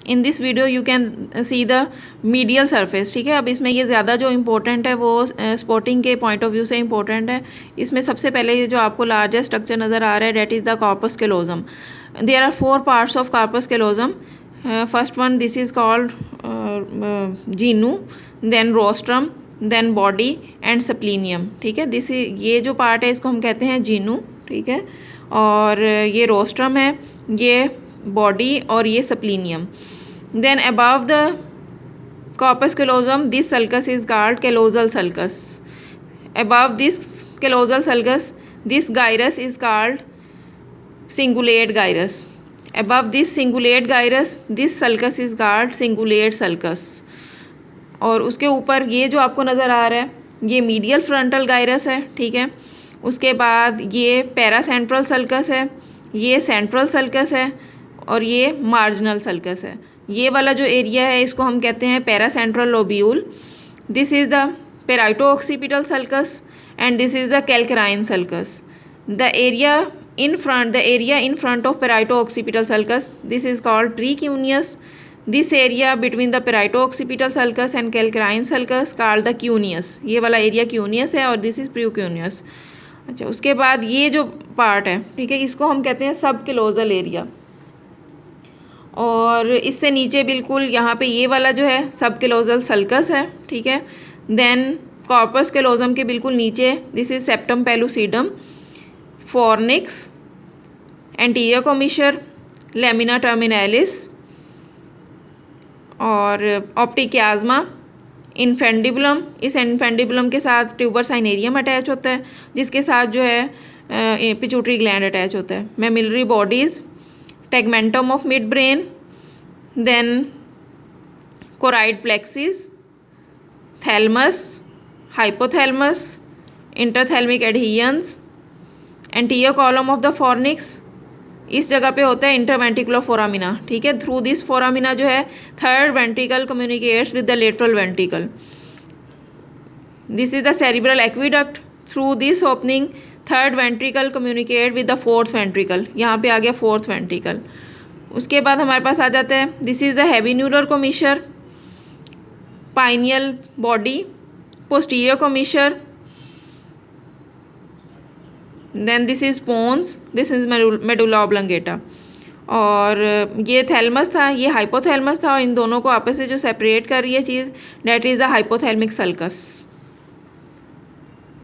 In this video you can see the medial surface, ठीक है। अब इसमें ये ज़्यादा जो इम्पोर्टेंट है वो स्पॉटिंग के पॉइंट ऑफ व्यू से इम्पोर्टेंट है। इसमें सबसे पहले ये जो आपको लार्जेस्ट स्ट्रक्चर नज़र आ रहा है that is the corpus callosum. There are 4 parts of corpus callosum. First one this is called genu, then rostrum, then body and splenium, ठीक है। दिस ये जो पार्ट है इसको हम कहते हैं जीनू, ठीक है। और ये रोस्ट्रम है, ये बॉडी और ये splenium. Then above the corpus callosum this sulcus is called callosal sulcus. Above this callosal sulcus this gyrus is called cingulate gyrus. Above this cingulate gyrus this sulcus is called cingulate sulcus. और उसके ऊपर ये जो आपको नज़र आ रहा है ये मीडियल फ्रंटल गायरस है, ठीक है। उसके बाद ये पैरासेंट्रल सल्कस है, ये सेंट्रल सल्कस है और ये मार्जिनल सल्कस है। ये वाला जो एरिया है इसको हम कहते हैं paracentral lobule. This is the parieto occipital sulcus and this is the calcarine sulcus. The area in front of parieto-occipital sulcus this is called precuneus. This area between the parieto-occipital sulcus and calcarine sulcus called the cuneus. ये वाला area cuneus है और this is precuneus. अच्छा, उसके बाद ये जो part है, ठीक है, इसको हम कहते हैं सब कैलोजल एरिया। और इससे नीचे बिल्कुल यहाँ पे ये वाला जो है सब कैलोजल सल्कस है, ठीक है। देन कॉर्पस कैलोजम के बिल्कुल नीचे this is septum pellucidum, fornix, anterior commissure, lamina terminalis और ऑप्टिक कियाज्मा, इन्फेंडिबुलम। इस इन्फेंडिबुलम के साथ ट्यूबर साइनेरियम अटैच होता है जिसके साथ जो है पिट्यूटरी ग्लैंड अटैच होता है। Mammillary bodies, tegmentum of midbrain, then choroid plexus, thalamus, hypothalamus, interthalamic adhesions, anterior column of the fornix. इस जगह पे होता है इंटरवेंट्रिकुलर फोरामिना, ठीक है। थ्रू दिस फोरामिना जो है third ventricle communicates with the lateral ventricle. This is the cerebral aqueduct. Through this opening third ventricle communicate with the fourth ventricle. यहाँ पे आ गया फोर्थ वेंट्रिकल। उसके बाद हमारे पास आ जाता है this is the habenular commissure, pineal body, posterior commissure, then this is pons, this is medulla oblongata. और ये थैलमस था, ये हाइपोथैलमस था और इन दोनों को आपस से जो सेपरेट कर रही है चीज़ डेट इज़ द हाइपोथैल्मिक सल्कस।